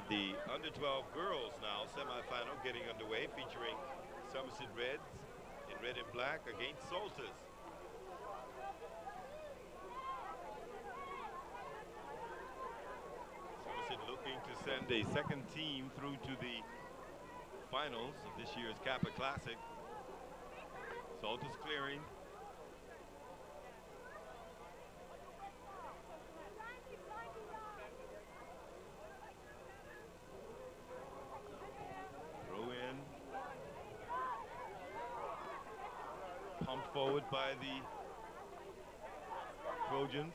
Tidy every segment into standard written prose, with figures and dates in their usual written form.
have the under-12 girls now semifinal getting underway, featuring Somerset Reds in red and black against Salters. Somerset looking to send a second team through to the finals of this year's Kappa Classic. Salters clearing. Pumped forward by the Trojans.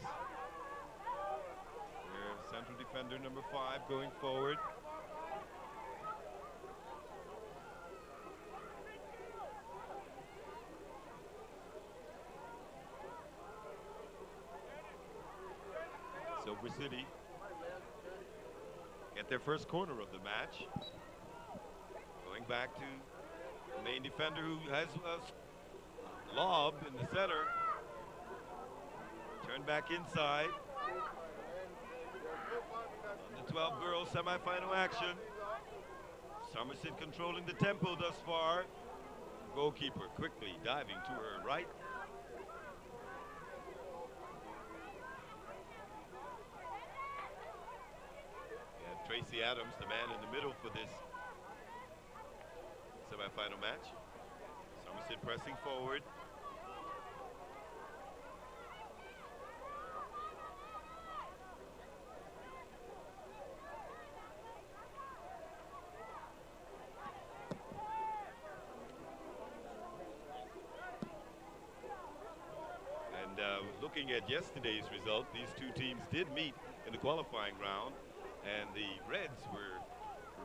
Their central defender, number 5, going forward. Silver City get their first corner of the match. Going back to the main defender, who has a lob in the center. Turn back inside. The 12 girls semifinal action. Somerset controlling the tempo thus far. Goalkeeper quickly diving to her right. And Tracy Adams, the man in the middle for this semifinal match. Somerset pressing forward. Looking at yesterday's result, these two teams did meet in the qualifying round, and the Reds were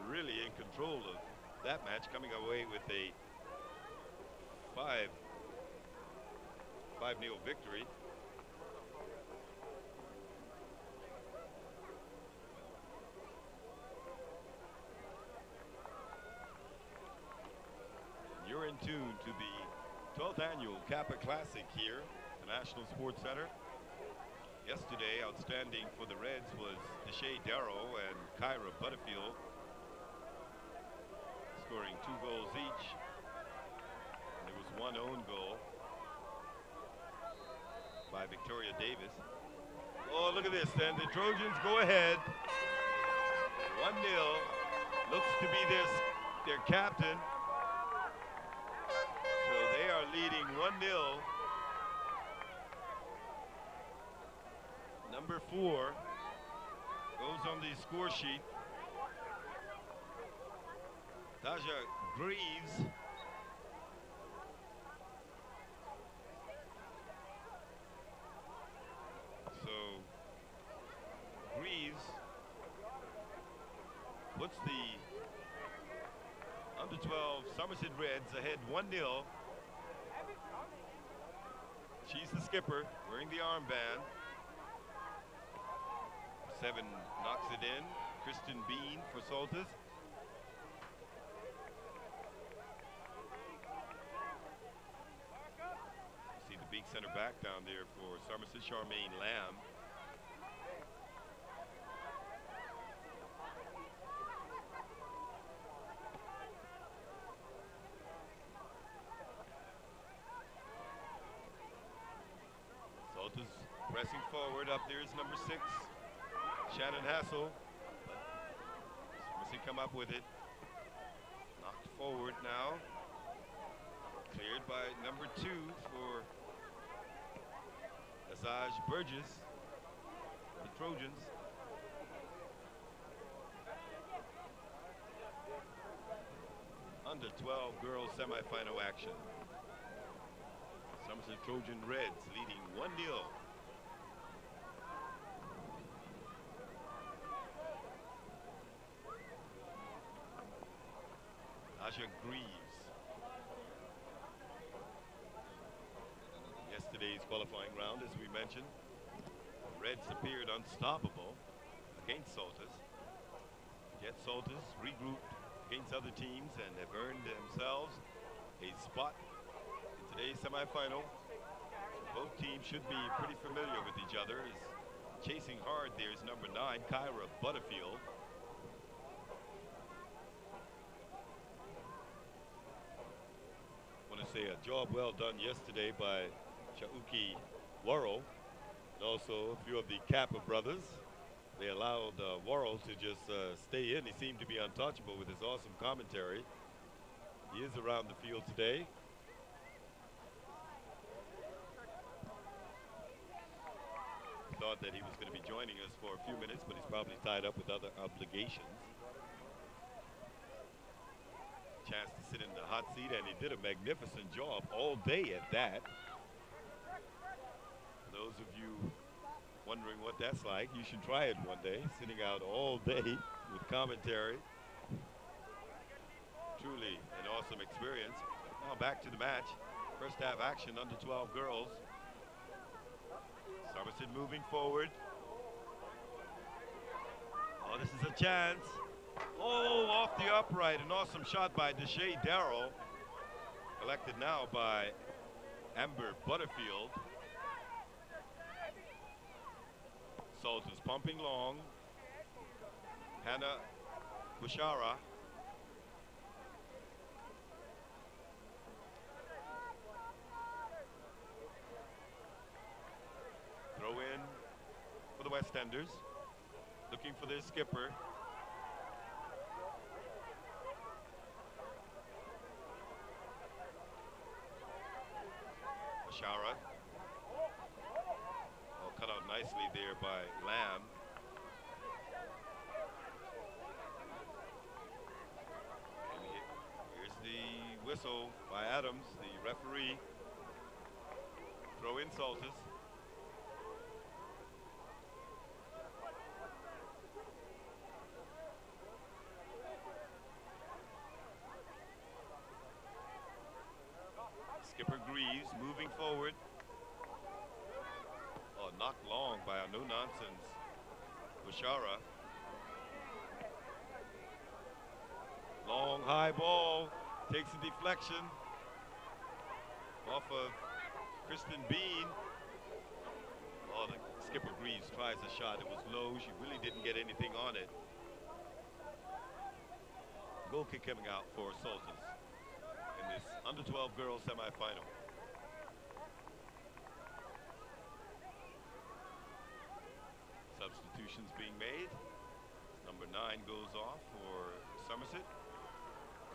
really in control of that match, coming away with a 5-0 victory. You're in tune to the 12th annual Kappa Classic here, the National Sports Center. Yesterday, outstanding for the Reds was Deshae Darrow and Kyra Butterfield, scoring 2 goals each. And there was 1 own goal by Victoria Davis. Oh, look at this, then the Trojans go ahead. 1-0, looks to be their captain. So they are leading 1-0. Number 4 goes on the score sheet. Taja Greaves. So Greaves puts the under-12 Somerset Reds ahead 1-0. She's the skipper, wearing the armband. 7 knocks it in. Kristen Bean for Salters. See the big center back down there for Somerset, Charmaine Lamb. Salters pressing forward. Up there is number 6. Shannon Hassel. Somerset come up with it. Knocked forward now. Cleared by number 2 for Azaj Burgess, the Trojans. Under 12 girls semifinal action. Somerset Trojan Reds leading 1-0. Tasha Greaves. Yesterday's qualifying round, as we mentioned, the Reds appeared unstoppable against Salters. Yet Salters regrouped against other teams and have earned themselves a spot in today's semifinal. Both teams should be pretty familiar with each other. Chasing hard there is number 9, Kyra Butterfield. say a job well done yesterday by Chauki Worrell and also a few of the Kappa brothers. They allowed Worrell to just stay in. He seemed to be untouchable with his awesome commentary. He is around the field today. Thought that he was going to be joining us for a few minutes, but he's probably tied up with other obligations. Chance to sit in the hot seat, and he did a magnificent job all day at that. For those of you wondering what that's like, you should try it one day, sitting out all day with commentary. Truly an awesome experience. Now back to the match. First half action, under 12 girls. Somerset moving forward. Oh, this is a chance. Oh, off the upright. An awesome shot by Deshae Darrell. Collected now by Amber Butterfield. Salters pumping long. Hannah Bushara. Throw in for the West Enders. Looking for their skipper. Bushara. Oh, cut out nicely there by Lamb. And here's the whistle by Adams, the referee. Throw in Salters. Skipper Greaves moving forward. Oh, knocked long by a no-nonsense Bushara. Long high ball. Takes a deflection off of Kristen Bean. Oh, the skipper Greaves tries a shot. It was low. She really didn't get anything on it. Goal kick coming out for Salters in this under 12 girls semifinal. Substitutions being made. Number 9 goes off for Somerset.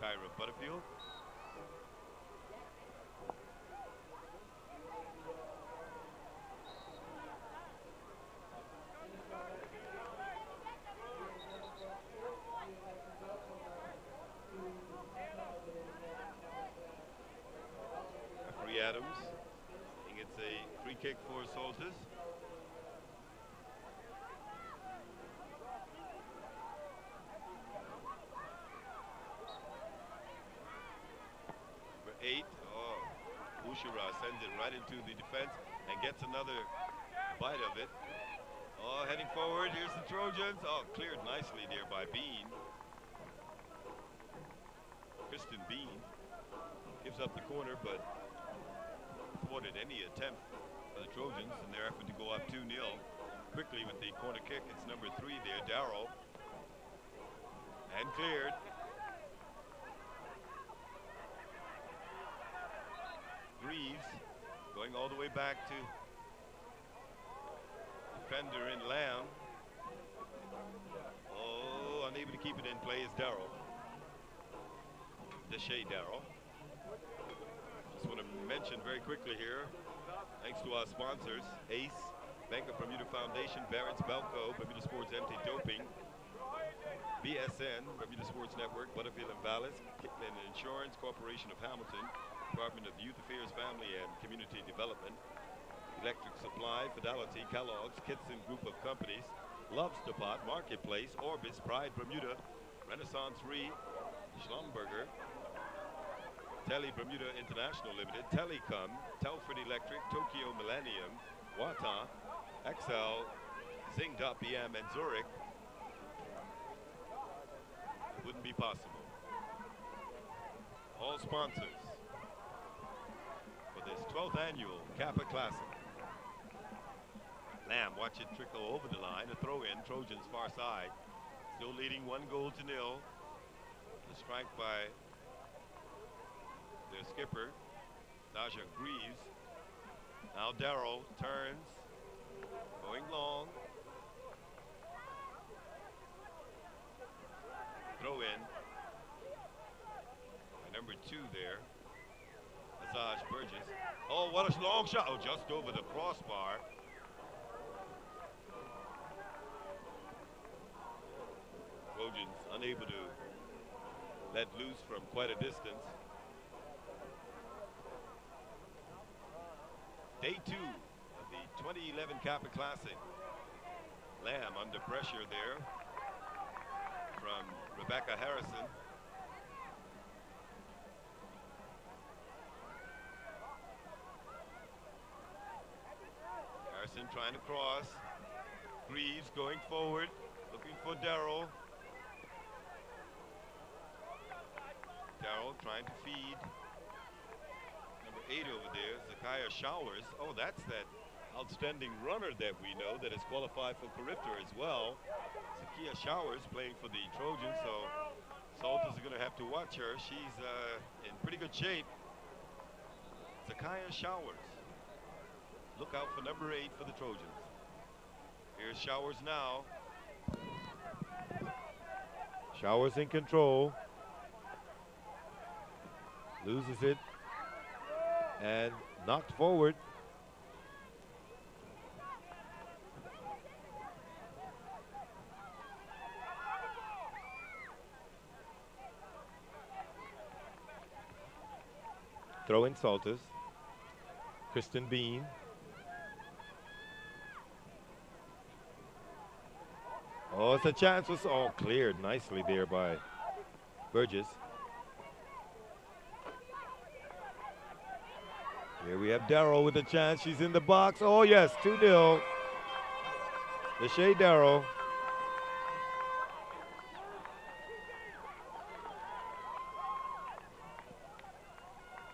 Kyra Butterfield. Referee Adams. I think it's a free kick for Salters. Number 8. Oh, Bushara sends it right into the defense and gets another bite of it. Oh, heading forward. Here's the Trojans. Oh, cleared nicely there by Bean. Kristen Bean gives up the corner, but thwarted any attempt by the Trojans in their effort to go up 2-0. Quickly with the corner kick, it's number 3 there, Darrell. And cleared. Greaves going all the way back to defender in Lamb. Oh, unable to keep it in play is Darrell. Deshae Darrell. Just want to mention very quickly here, thanks to our sponsors, ACE, Bank of Bermuda Foundation, Barrett's Belco, Bermuda Sports Anti-Doping, BSN, Bermuda Sports Network, Butterfield and Vallis, Kitman Insurance, Corporation of Hamilton, Department of Youth Affairs, Family and Community Development, Electric Supply, Fidelity, Kellogg's, Kitson Group of Companies, Love's Depot, Marketplace, Orbis, Pride Bermuda, Renaissance Re, Schlumberger, Tele Bermuda International Limited, Telecom, Telford Electric, Tokyo Millennium, Wata, XL, Zing.bm, and Zurich. Wouldn't be possible. All sponsors for this 12th annual Kappa Classic. Lamb, watch it trickle over the line. A throw in, Trojans far side. Still leading 1-0. The strike by their skipper. Daja Greaves. Now Darrow turns, going long. Throw in. And number 2 there, Azaj Burgess. Oh, what a long shot. Oh, just over the crossbar. Trojans unable to let loose from quite a distance. Day 2 of the 2011 Kappa Classic. Lamb under pressure there from Rebecca Harrison. Harrison trying to cross. Greaves going forward, looking for Darrow. Darrow trying to feed. Number 8 over there, Zakiya Showers. Oh, that's that outstanding runner that we know that has qualified for Carifta as well. Zakiya Showers playing for the Trojans, so Salters are going to have to watch her. She's in pretty good shape. Zakiya Showers. Look out for number 8 for the Trojans. Here's Showers now. Showers in control. Loses it. And knocked forward. Throw in Salters. Kristen Bean. Oh, it's a chance. Was all cleared nicely there by Burgess. Here we have Darrow with a chance. She's in the box. Oh, yes, 2-0. Deshae Darrow.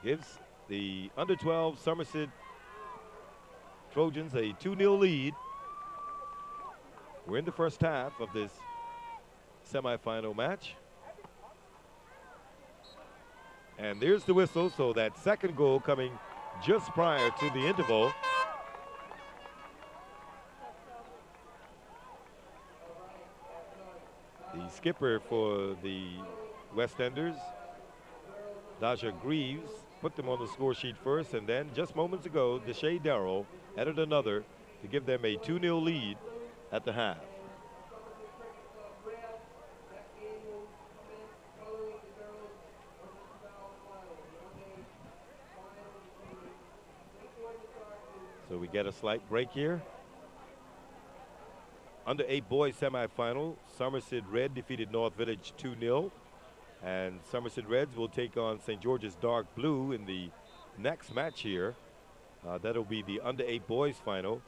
Gives the under-12 Somerset Trojans a 2-0 lead. We're in the first half of this semifinal match. And there's the whistle, so that second goal coming just prior to the interval. The skipper for the West Enders, Daja Greaves, put them on the score sheet first, and then just moments ago, Deshae Darrow added another to give them a 2-0 lead at the half. So we get a slight break here. Under 8 boys semifinal, Somerset Red defeated North Village 2-0. And Somerset Reds will take on St. George's Dark Blue in the next match here. That'll be the under 8 boys final.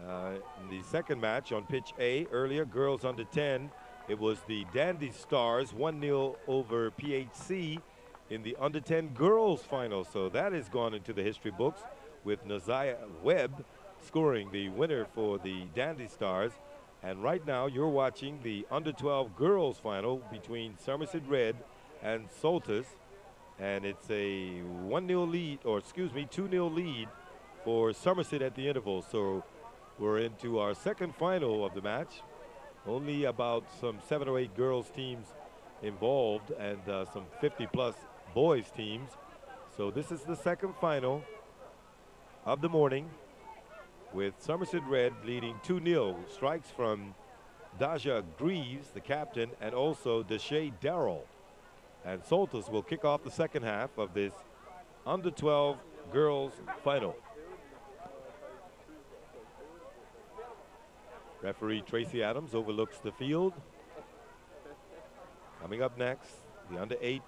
In the second match on pitch A earlier, girls under 10, it was the Dandy Stars 1-0 over PHC in the under 10 girls final. So that has gone into the history books with Naziah Webb scoring the winner for the Dandy Stars. And right now you're watching the under 12 girls final between Somerset Red and Salters. And it's a 1-0 lead, or excuse me, 2-0 lead for Somerset at the interval. So we're into our second final of the match. Only about some 7 or 8 girls teams involved and some 50+ boys teams. So this is the second final of the morning, with Somerset Red leading 2-0. Strikes from Daja Greaves, the captain, and also Deshae Darrow. And Salters will kick off the second half of this under 12 girls final. Referee Tracy Adams overlooks the field. Coming up next, the under 8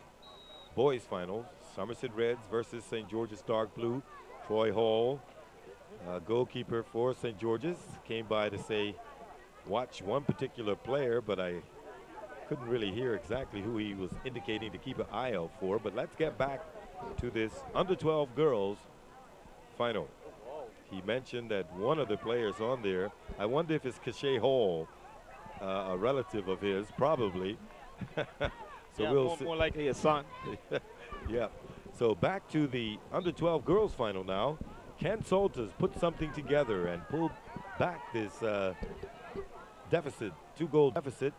boys final, Somerset Reds versus St. George's Dark Blue. Troy Hall, goalkeeper for St. George's, came by to say, watch one particular player, but I couldn't really hear exactly who he was indicating to keep an eye out for. But let's get back to this under 12 girls final. He mentioned that one of the players on there, I wonder if it's Cachet Hall, a relative of his, probably. So yeah, we'll more likely a son. yeah. So back to the under-12 girls final now. Can Salters put something together and pull back this deficit, 2-goal deficit?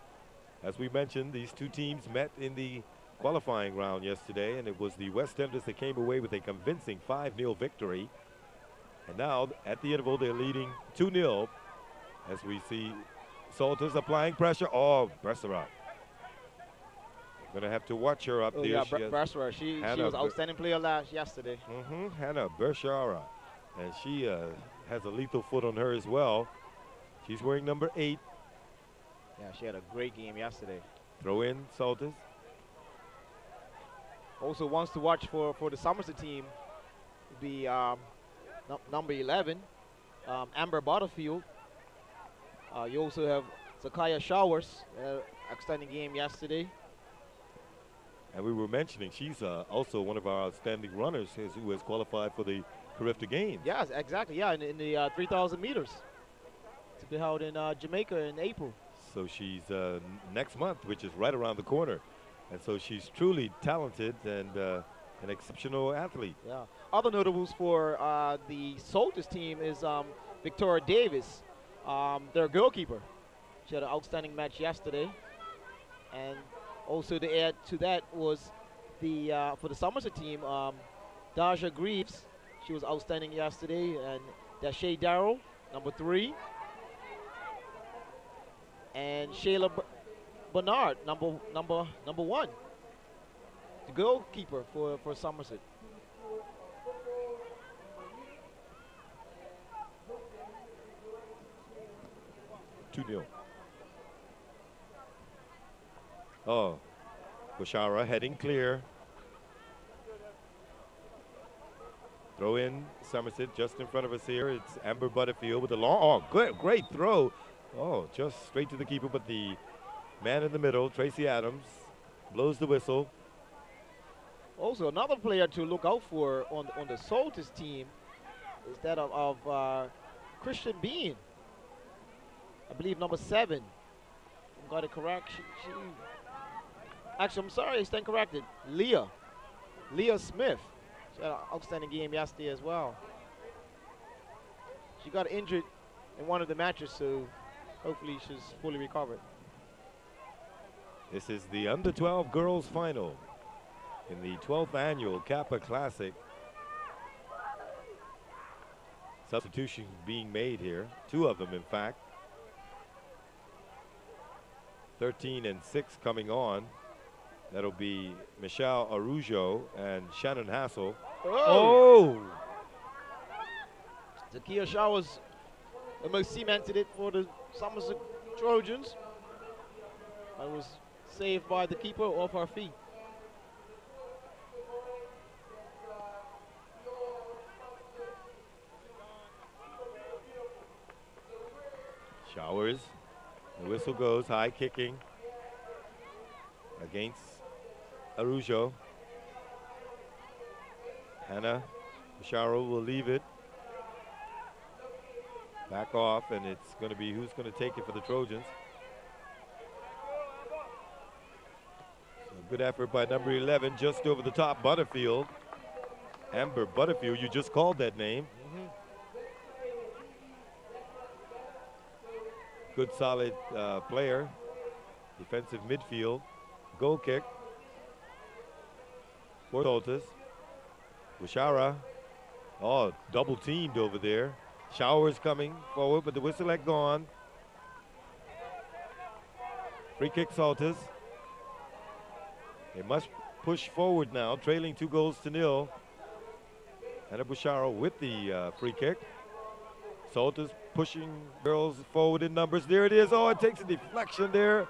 As we mentioned, these two teams met in the qualifying round yesterday, and it was the West Enders that came away with a convincing 5-0 victory. And now, at the interval, they're leading 2-0 as we see Salters applying pressure. Oh, Bresserat. Going to have to watch her up there. Yeah, Bresserat. She was outstanding player yesterday. Hannah Bershara. And she has a lethal foot on her as well. She's wearing number 8. Yeah, she had a great game yesterday. Throw in Salters. Also wants to watch for the Somerset team would be number 11, Amber Butterfield. You also have Zakaya Showers, outstanding game yesterday. And we were mentioning she's also one of our outstanding runners who has qualified for the Carifta Games. Yes, exactly. Yeah, in the 3,000 meters to be held in Jamaica in April. So she's next month, which is right around the corner. And so she's truly talented and an exceptional athlete. Yeah. Other notables for the Salters team is Victoria Davis, their goalkeeper. She had an outstanding match yesterday. And also to add to that was the for the Somerset team, Daja Greaves. She was outstanding yesterday. And Dashay Darrow, number 3. And Shayla Bernard, number 1, the goalkeeper for Somerset. $2-0. Oh, Bushara heading clear. Throw in Somerset just in front of us here. It's Amber Butterfield with a long, great throw. Oh, just straight to the keeper, but the man in the middle, Tracy Adams, blows the whistle. Also, another player to look out for on the Salters team is that of Christian Bean. I believe number 7. Got it correct. Actually, I'm sorry, I stand corrected. Leah Smith. She had an outstanding game yesterday as well. She got injured in one of the matches, so hopefully she's fully recovered. This is the under-12 girls final in the 12th annual Kappa Classic. Substitutions being made here, 2 of them in fact. 13 and 6 coming on. That'll be Michelle Arujo and Shannon Hassel. Oh! Zakia Showers almost cemented it for the Somerset Trojans. It was saved by the keeper off her feet. Showers. The whistle goes, high kicking against Arujo. Hannah Basharo will leave it. Back off, and it's going to be who's going to take it for the Trojans. So good effort by number 11, just over the top, Butterfield. Amber Butterfield, you just called that name. Good solid player. Defensive midfield. Goal kick. For Salters. Bushara. Oh, double teamed over there. Showers coming forward, but the whistle had gone. Free kick Salters. They must push forward now, trailing 2-0. Anna Bushara with the free kick. Salters pushing girls forward in numbers. There it is. Oh, it takes a deflection there.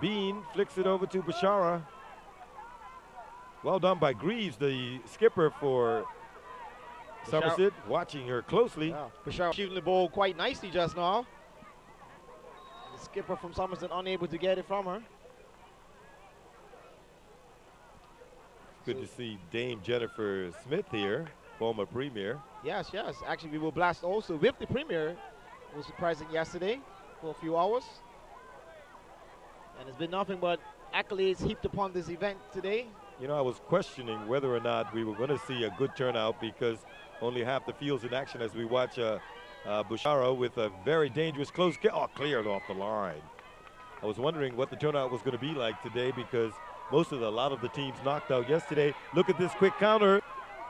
Bean flicks it over to Bashara. Well done by Greaves, the skipper for Somerset, watching her closely. Yeah. Bashara shooting the ball quite nicely just now. The skipper from Somerset unable to get it from her. Good to see Dame Jennifer Smith here, former premier. Yes, yes. Actually, we were blessed also with the premier. It was surprising yesterday for a few hours. And it's been nothing but accolades heaped upon this event today. You know, I was questioning whether or not we were going to see a good turnout because only half the field's in action as we watch Bushara with a very dangerous close kick. Oh, cleared off the line. I was wondering what the turnout was going to be like today because a lot of the teams knocked out yesterday. Look at this quick counter.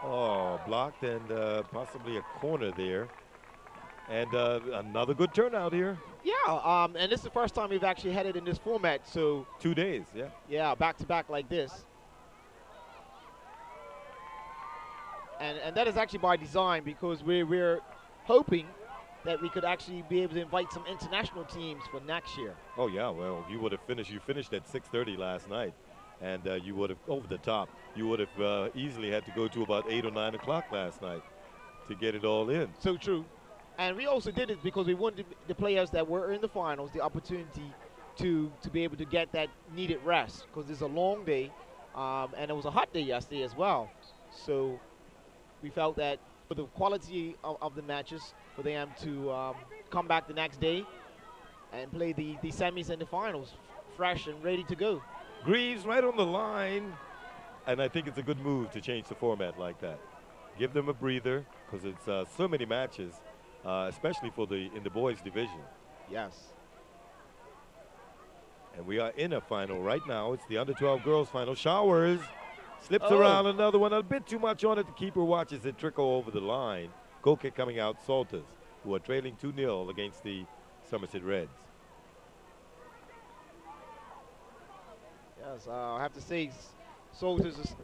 Oh, blocked and possibly a corner there. And another good turnout here. Yeah, and this is the first time we've actually had it in this format. So 2 days, yeah. yeah, back to back like this. And that is actually by design because we're hoping that we could actually be able to invite some international teams for next year. Oh yeah, well you would have finished. You finished at 6:30 last night, and you would have over the top. You would have easily had to go to about 8 or 9 o'clock last night to get it all in. So true. And we also did it because we wanted the players that were in the finals the opportunity to be able to get that needed rest because it's a long day, and it was a hot day yesterday as well. So we felt that for the quality of the matches, for them to come back the next day and play the semis and the finals fresh and ready to go. Greaves right on the line, and I think it's a good move to change the format like that. Give them a breather because it's so many matches, especially in the boys division. Yes. And we are in a final right now. It's the under-12 girls final. Showers. Slips around another one, a bit too much on it. The keeper watches it trickle over the line. Goal kick coming out, Salters, who are trailing 2-0 against the Somerset Reds. Yes, I have to say, Salters,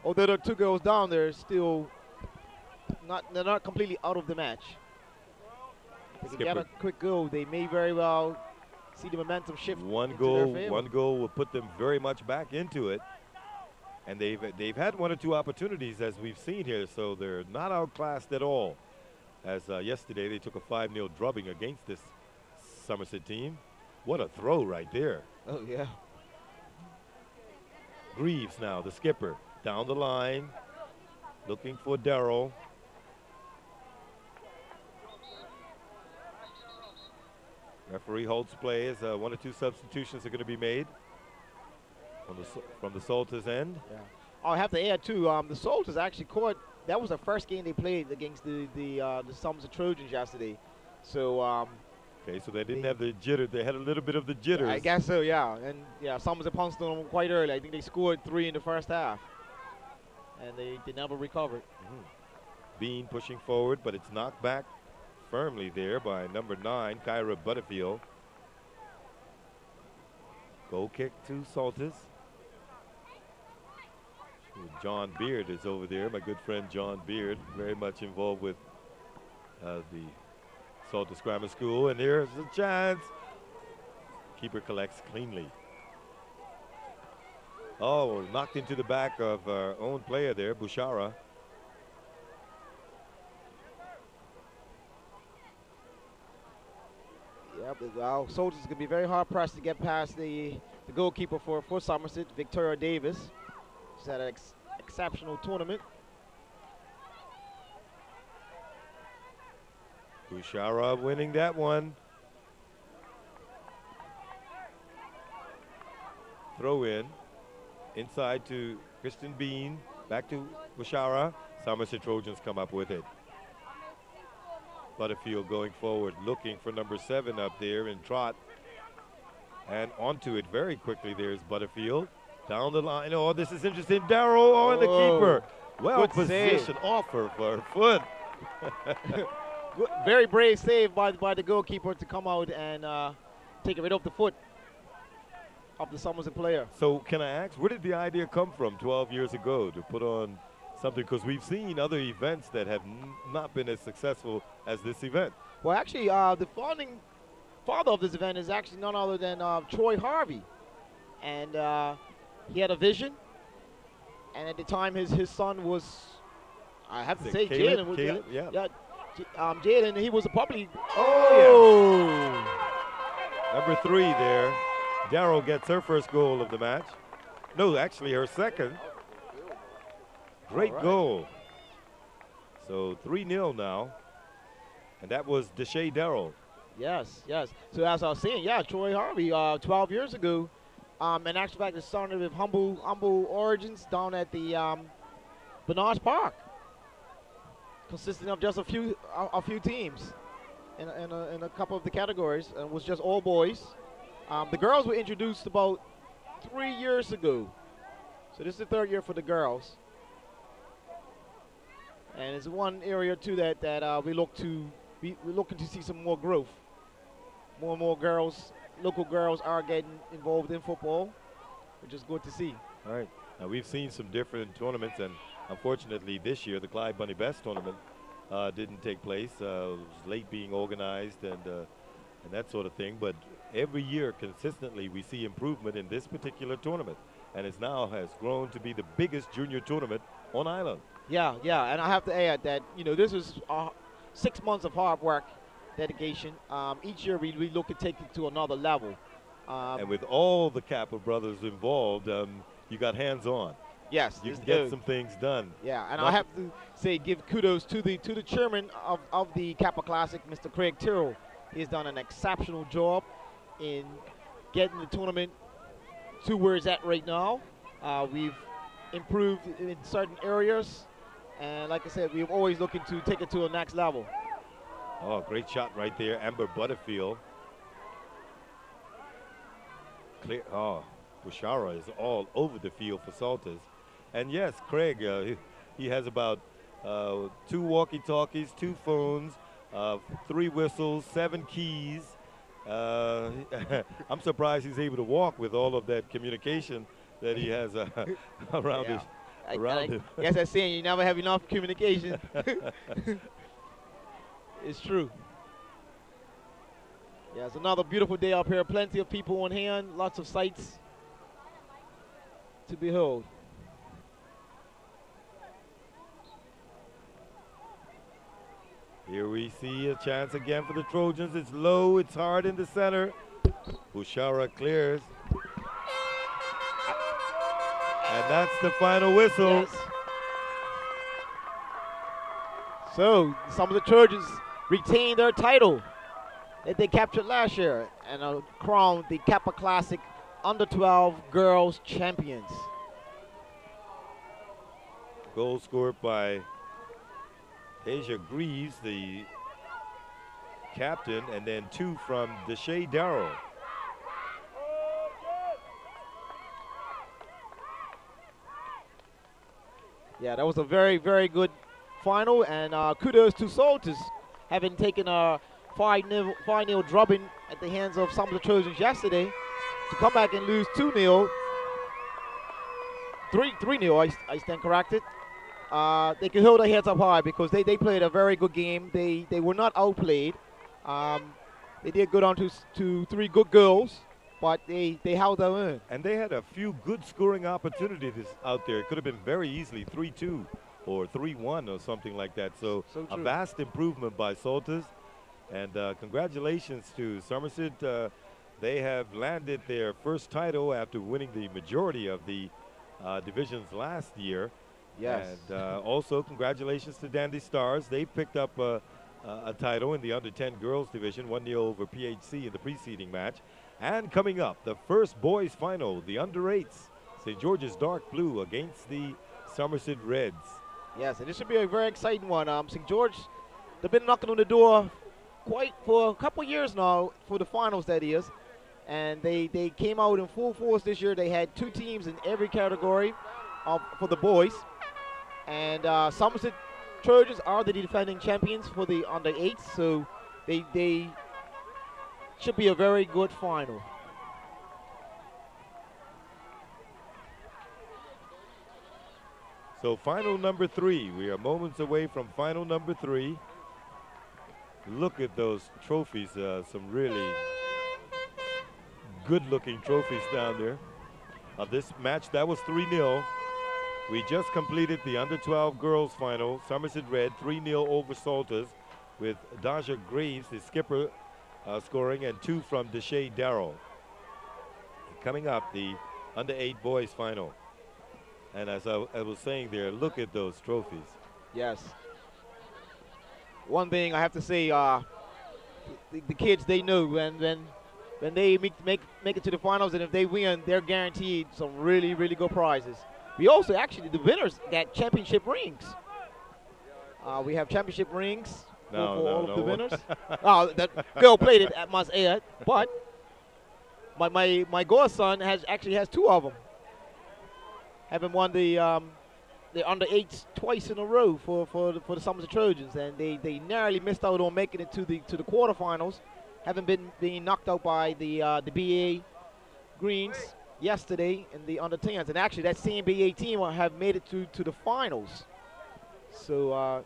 although there are 2 girls down there, still they're not completely out of the match. If they can get a quick goal, they may very well see the momentum shift. One goal will put them very much back into it. And they've had 1 or 2 opportunities as we've seen here, so they're not outclassed at all. As yesterday they took a 5-0 drubbing against this Somerset team. What a throw right there. Oh yeah. Greaves now, the skipper, down the line, looking for Darrell. Referee holds play as 1 or 2 substitutions are going to be made from the Salters end. Yeah. I have to add too. The Salters actually caught. That was the first game they played against the Somerset Trojans yesterday. So. Okay, so they didn't have the jitter. They had a little bit of the jitters. I guess so, yeah. And yeah, Somerset pounced on them quite early. I think they scored 3 in the first half, and they never recovered. Bean pushing forward, but it's knocked back firmly there by number 9, Kyra Butterfield. Goal kick to Salters. John Beard is over there, my good friend John Beard, very much involved with the Salters Grammar School. And here's a chance. Keeper collects cleanly. Oh, knocked into the back of our own player there, Bushara. Yeah, but Soldiers going to be very hard pressed to get past the goalkeeper for Somerset, Victoria Davis. She's had an exceptional tournament. Bushara winning that one. Throw in. Inside to Kristen Bean. Back to Bushara. Somerset Trojans come up with it. Butterfield going forward, looking for number 7 up there in trot. And onto it very quickly. There's Butterfield. Down the line. Oh, this is interesting. Darrow and the keeper. Well positioned offer for her foot. Very brave save by the goalkeeper to come out and take it right off the foot of the Somerset player. So can I ask, where did the idea come from 12 years ago to put on something? Because we've seen other events that have not been as successful as this event. Well, actually, the father of this event is actually none other than Troy Harvey. And he had a vision. And at the time, his son was, I have to say, Jalen. Yeah. Jalen, he was probably. Number 3 there. Darrow gets her first goal of the match. No, actually her second. Great goal. So 3-0 now. And that was Deshae Darrow. Yes, yes. So as I was saying, yeah, Troy Harvey, 12 years ago, In actual fact, it started with humble origins down at the Bernard Park, consisting of just a few teams in a couple of the categories, and was just all boys. The girls were introduced about 3 years ago, so this is the third year for the girls. And it's one area too that we're looking to see some more growth. More and more girls, local girls, are getting involved in football, which is good to see. All right. Now we've seen some different tournaments, and unfortunately this year the Clyde Bunny Best tournament didn't take place. It was late being organized and that sort of thing. But every year consistently we see improvement in this particular tournament, and it now has grown to be the biggest junior tournament on island. Yeah, and I have to add that this is 6 months of hard work, dedication. Each year we look to take it to another level. And with all the Kappa brothers involved, you got hands-on. Yes, You can get some things done. Yeah, and I have to say, give kudos to the chairman of the Kappa Classic, Mr. Craig Tyrrell. He's done an exceptional job in getting the tournament to where it's at right now. We've improved in certain areas, and like I said, we're always looking to take it to the next level. Oh, great shot right there, Amber Butterfield. Clear. Oh, Bushara is all over the field for Salters. And yes, Craig, he has about 2 walkie-talkies, 2 phones, 3 whistles, 7 keys. I'm surprised he's able to walk with all of that communication that he has around him. Yes, that's saying you never have enough communication. It's true. Yeah, it's another beautiful day up here. Plenty of people on hand, lots of sights to behold. Here we see a chance again for the Trojans. It's low, it's hard in the center. Bushara clears. And that's the final whistle. Yes. So, some of the Trojans retain their title that they captured last year and are crowned the Kappa Classic Under-12 Girls Champions. Goal scored by Asia Greaves, the captain, and then 2 from Deshae Darrow. Yeah, that was a very, very good final, and kudos to Salters, having taken a 5-0 drubbing at the hands of some of the Trojans yesterday, to come back and lose 2-0, 3-0, I stand corrected. They can hold their heads up high because they played a very good game. They were not outplayed. They did go down to 3 good goals, but they held their own. And they had a few good scoring opportunities out there. It could have been very easily 3-2 or 3-1 or something like that. So a vast improvement by Salters. And congratulations to Somerset. They have landed their first title after winning the majority of the divisions last year. Yes. And also congratulations to Dandy Stars. They picked up a title in the under-10 girls division, 1-0 over PHC in the preceding match. And coming up, the first boys final, the under-8s, St. George's Dark Blue against the Somerset Reds. Yes, and this should be a very exciting one. St. George, they've been knocking on the door for a couple years now for the finals, that is. And they came out in full force this year. They had 2 teams in every category for the boys. And Somerset Trojans are the defending champions for the under-8s, so they should be a very good final. So final number 3. We are moments away from final number 3. Look at those trophies, some really good-looking trophies down there. This match, that was 3-0. We just completed the under-12 girls final. Somerset Red 3-0 over Salters, with Daja Graves, the skipper, scoring, and 2 from Deshae Darrow. Coming up, the under-8 boys final. And as I was saying there, look at those trophies. Yes. One thing I have to say, the kids, they know when when they make it to the finals, and if they win, they're guaranteed some really, really good prizes. We also actually, the winners get championship rings. We have championship rings for all of the winners. Oh, that girl played it at Mas Ayat, but my godson actually has 2 of them. Having won the under 8s twice in a row for the Somerset Trojans, and they narrowly missed out on making it to the quarterfinals, having been knocked out by the BA Greens yesterday in the under 10s, and actually that same BA team have made it to the finals. So